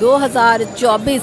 2024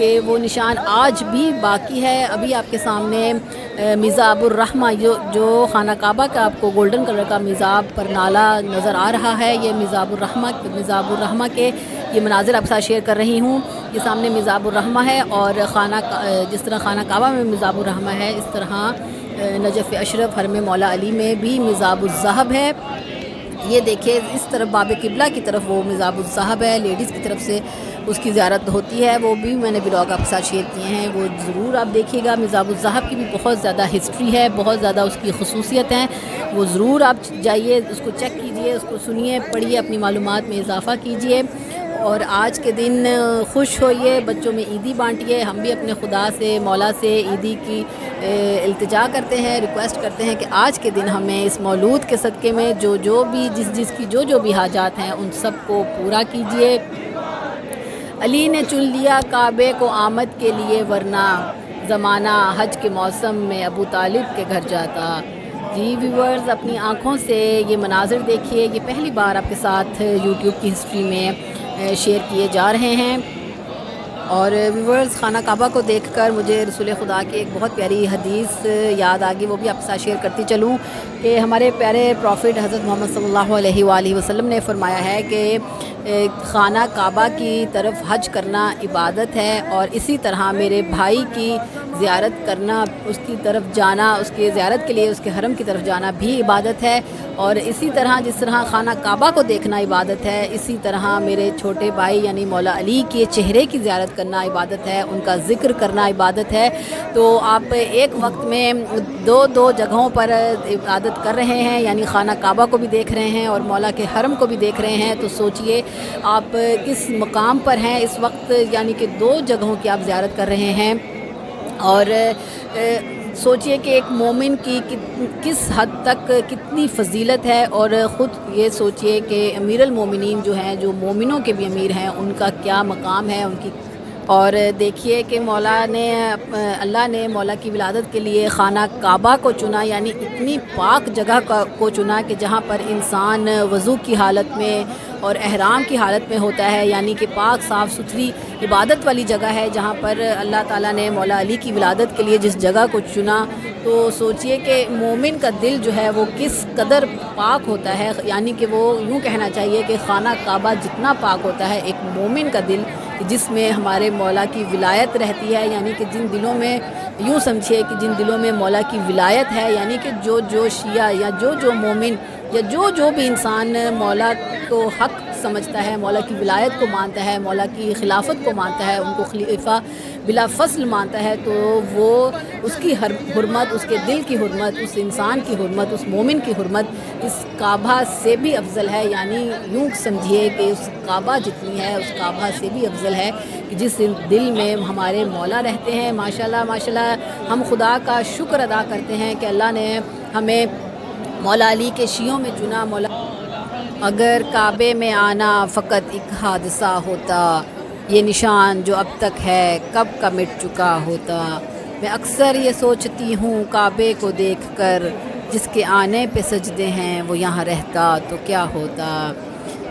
کہ وہ نشان آج بھی باقی ہے. ابھی آپ کے سامنے میزاب الرحمہ جو خانہ کعبہ کا آپ کو گولڈن کلر کا میزاب پر نالا نظر آ رہا ہے، یہ میزاب الرحمہ کے یہ مناظر آپ کے ساتھ شیئر کر رہی ہوں. یہ سامنے میزاب الرحمہ ہے، اور جس طرح خانہ کعبہ میں میزاب الرحمہ ہے، اس طرح نجف اشرف حرم مولا علی میں بھی میزاب الذہب ہے. یہ دیکھیں اس طرف باب قبلہ کی طرف وہ میزاب الذہب ہے، لیڈیز کی طرف سے اس کی زیارت ہوتی ہے. وہ بھی میں نے بلاگ آپ کے ساتھ شیئر کیے ہیں، وہ ضرور آپ دیکھیے گا. میزاب الذہب کی بھی بہت زیادہ ہسٹری ہے، بہت زیادہ اس کی خصوصیت ہیں. وہ ضرور آپ جائیے، اس کو چیک کیجئے، اس کو سنیے، پڑھیے، اپنی معلومات میں اضافہ کیجئے. اور آج کے دن خوش ہوئیے، بچوں میں عیدی بانٹیے. ہم بھی اپنے خدا سے، مولا سے عیدی کی التجا کرتے ہیں، ریکویسٹ کرتے ہیں کہ آج کے دن ہمیں اس مولود کے صدقے میں جو بھی جس کی جو بھی حاجات ہیں ان سب کو پورا کیجئے. علی نے چن لیا کعبے کو آمد کے لیے، ورنہ زمانہ حج کے موسم میں ابو طالب کے گھر جاتا. جی ویورز، اپنی آنکھوں سے یہ مناظر دیکھیے. یہ پہلی بار آپ کے ساتھ یوٹیوب کی ہسٹری میں شیئر کیے جا رہے ہیں. اور ویورز، خانہ کعبہ کو دیکھ کر مجھے رسول خدا کی ایک بہت پیاری حدیث یاد آ گئی، وہ بھی آپ کے ساتھ شیئر کرتی چلوں کہ ہمارے پیارے پروفٹ حضرت محمد صلی اللہ علیہ وآلہ وسلم نے فرمایا ہے کہ خانہ کعبہ کی طرف حج کرنا عبادت ہے، اور اسی طرح میرے بھائی کی زیارت کرنا، اس کی طرف جانا، اس کی زیارت کے لیے اس کے حرم کی طرف جانا بھی عبادت ہے. اور اسی طرح جس طرح خانہ کعبہ کو دیکھنا عبادت ہے، اسی طرح میرے چھوٹے بھائی یعنی مولا علی کے چہرے کی زیارت کرنا عبادت ہے، ان کا ذکر کرنا عبادت ہے. تو آپ ایک وقت میں دو جگہوں پر عبادت کر رہے ہیں، یعنی خانہ کعبہ کو بھی دیکھ رہے ہیں اور مولا کے حرم کو بھی دیکھ رہے ہیں. تو سوچئے آپ کس مقام پر ہیں اس وقت، یعنی کہ دو جگہوں کی آپ زیارت کر رہے ہیں. اور سوچئے کہ ایک مومن کی کس حد تک کتنی فضیلت ہے، اور خود یہ سوچئے کہ امیر المومنین جو ہیں، جو مومنوں کے بھی امیر ہیں، ان کا کیا مقام ہے، ان کی. اور دیکھیے کہ اللہ نے مولا کی ولادت کے لیے خانہ کعبہ کو چنا، یعنی اتنی پاک جگہ کو چنا کہ جہاں پر انسان وضو کی حالت میں اور احرام کی حالت میں ہوتا ہے، یعنی کہ پاک صاف ستھری عبادت والی جگہ ہے جہاں پر اللہ تعالیٰ نے مولا علی کی ولادت کے لیے جس جگہ کو چنا. تو سوچئے کہ مومن کا دل جو ہے وہ کس قدر پاک ہوتا ہے، یعنی کہ وہ یوں کہنا چاہیے کہ خانہ کعبہ جتنا پاک ہوتا ہے ایک مومن کا دل، جس میں ہمارے مولا کی ولایت رہتی ہے. یعنی کہ جن دلوں میں یوں سمجھیے کہ جن دلوں میں مولا کی ولایت ہے، یعنی کہ جو شیعہ یا جو مومن یا جو بھی انسان مولا کو حق سمجھتا ہے، مولا کی ولایت کو مانتا ہے، مولا کی خلافت کو مانتا ہے، ان کو خلیفہ بلا فصل مانتا ہے، تو وہ اس کی حرمت، اس کے دل کی حرمت، اس انسان کی حرمت، اس مومن کی حرمت اس کعبہ سے بھی افضل ہے. یعنی یوں سمجھیے کہ اس کعبہ جتنی ہے اس کعبہ سے بھی افضل ہے کہ جس دل میں ہمارے مولا رہتے ہیں. ماشاءاللہ ماشاءاللہ، ہم خدا کا شکر ادا کرتے ہیں کہ اللہ نے ہمیں مولا علی کے شیعوں میں چنا. اگر کعبے میں آنا فقط ایک حادثہ ہوتا، یہ نشان جو اب تک ہے کب کا مٹ چکا ہوتا. میں اکثر یہ سوچتی ہوں کعبے کو دیکھ کر، جس کے آنے پہ سجدے ہیں وہ یہاں رہتا تو کیا ہوتا.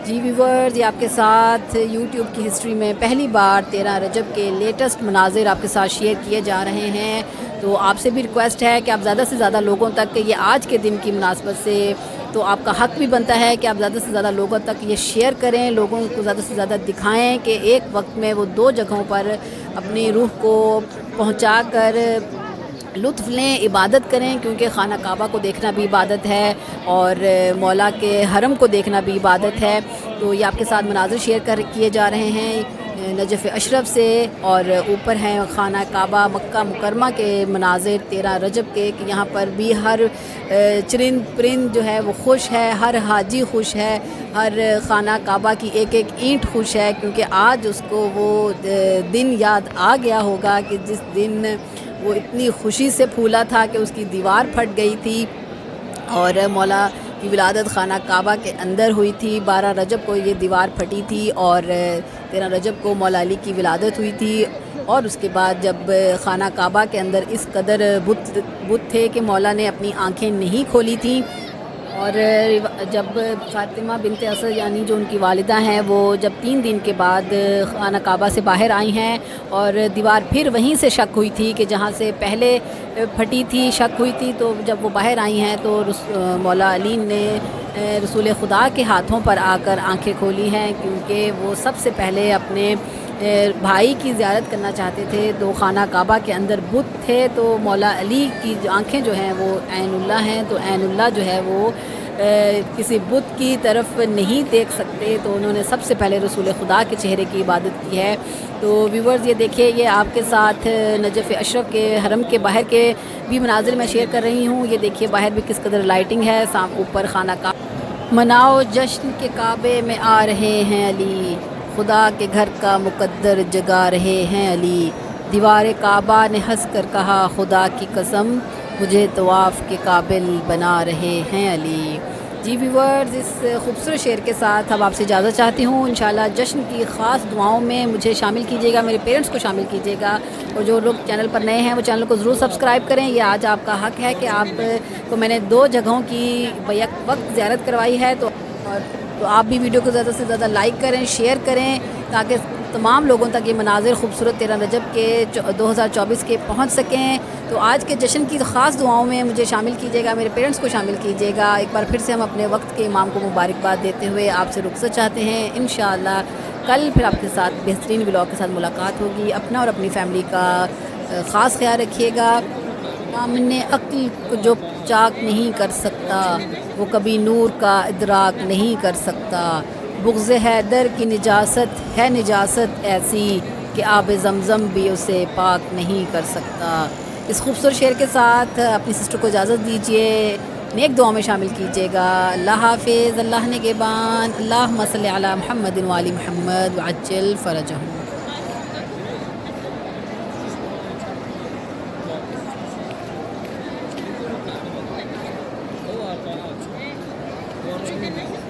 جی ویورز، یہ آپ کے ساتھ یوٹیوب کی ہسٹری میں پہلی بار 13 رجب کے لیٹسٹ مناظر آپ کے ساتھ شیئر کیے جا رہے ہیں. تو آپ سے بھی ریکویسٹ ہے کہ آپ زیادہ سے زیادہ لوگوں تک یہ آج کے دن کی مناسبت سے، تو آپ کا حق بھی بنتا ہے کہ آپ زیادہ سے زیادہ لوگوں تک یہ شیئر کریں، لوگوں کو زیادہ سے زیادہ دکھائیں کہ ایک وقت میں وہ دو جگہوں پر اپنی روح کو پہنچا کر لطف لیں، عبادت کریں. کیونکہ خانہ کعبہ کو دیکھنا بھی عبادت ہے اور مولا کے حرم کو دیکھنا بھی عبادت ہے. تو یہ آپ کے ساتھ مناظر شیئر کیے جا رہے ہیں نجف اشرف سے، اور اوپر ہیں خانہ کعبہ مکہ مکرمہ کے مناظر 13 رجب کے، کہ یہاں پر بھی ہر چرند پرند جو ہے وہ خوش ہے، ہر حاجی خوش ہے، ہر خانہ کعبہ کی ایک ایک اینٹ خوش ہے. کیونکہ آج اس کو وہ دن یاد آ گیا ہوگا کہ جس دن وہ اتنی خوشی سے پھولا تھا کہ اس کی دیوار پھٹ گئی تھی، اور مولا کی ولادت خانہ کعبہ کے اندر ہوئی تھی. 12 رجب کو یہ دیوار پھٹی تھی، اور 13 رجب کو مولا علی کی ولادت ہوئی تھی. اور اس کے بعد جب خانہ کعبہ کے اندر اس قدر بت تھے کہ مولا نے اپنی آنکھیں نہیں کھولی تھیں، اور جب فاطمہ بنت اسد یعنی جو ان کی والدہ ہیں وہ جب 3 دن کے بعد خانہ کعبہ سے باہر آئی ہیں اور دیوار پھر وہیں سے شک ہوئی تھی کہ جہاں سے پہلے پھٹی تھی شک ہوئی تھی، تو جب وہ باہر آئی ہیں تو مولا علی نے رسول خدا کے ہاتھوں پر آ کر آنکھیں کھولی ہیں، کیونکہ وہ سب سے پہلے اپنے بھائی کی زیارت کرنا چاہتے تھے۔ تو خانہ کعبہ کے اندر بت تھے، تو مولا علی کی آنکھیں جو ہیں وہ عین اللہ ہیں، تو عین اللہ جو ہے وہ کسی بت کی طرف نہیں دیکھ سکتے، تو انہوں نے سب سے پہلے رسول خدا کے چہرے کی عبادت کی ہے۔ تو ویورز یہ دیکھیے، یہ آپ کے ساتھ نجف اشرف کے حرم کے باہر کے بھی مناظر میں شیئر کر رہی ہوں۔ یہ دیکھیے باہر بھی کس قدر لائٹنگ ہے، اوپر خانہ کعبہ۔ مناؤ جشن کے کعبے میں آ رہے ہیں علی، خدا کے گھر کا مقدر جگا رہے ہیں علی، دیوار کعبہ نے ہنس کر کہا خدا کی قسم، مجھے طواف کے قابل بنا رہے ہیں علی۔ جی ویورز، اس خوبصورت شعر کے ساتھ اب آپ سے اجازت چاہتی ہوں۔ انشاءاللہ جشن کی خاص دعاؤں میں مجھے شامل کیجیے گا، میرے پیرنٹس کو شامل کیجیے گا، اور جو لوگ چینل پر نئے ہیں وہ چینل کو ضرور سبسکرائب کریں۔ یہ آج آپ کا حق ہے کہ آپ کو میں نے 2 جگہوں کی بیک وقت زیارت کروائی ہے، تو آپ بھی ویڈیو کو زیادہ سے زیادہ لائک کریں، شیئر کریں، تاکہ تمام لوگوں تک یہ مناظر خوبصورت 13 رجب کے 2024 کے پہنچ سکیں۔ تو آج کے جشن کی خاص دعاؤں میں مجھے شامل کیجیے گا، میرے پیرنٹس کو شامل کیجیے گا۔ ایک بار پھر سے ہم اپنے وقت کے امام کو مبارکباد دیتے ہوئے آپ سے رخصت چاہتے ہیں۔ انشاءاللہ کل پھر آپ کے ساتھ بہترین ولاگ کے ساتھ ملاقات ہوگی۔ اپنا اور اپنی فیملی کا خاص خیال رکھیے گا۔ سامنے عقل کو جو چاک نہیں کر سکتا، وہ کبھی نور کا ادراک نہیں کر سکتا، بغض حیدر کی نجاست ہے نجاست ایسی کہ آب زمزم بھی اسے پاک نہیں کر سکتا۔ اس خوبصورت شعر کے ساتھ اپنی سسٹر کو اجازت دیجیے، نیک دعاؤں میں شامل کیجیے گا۔ اللہ حافظ، اللہ نگہبان، اللہم صلی علی محمد و آل محمد وعجل فرجہم۔ Oh,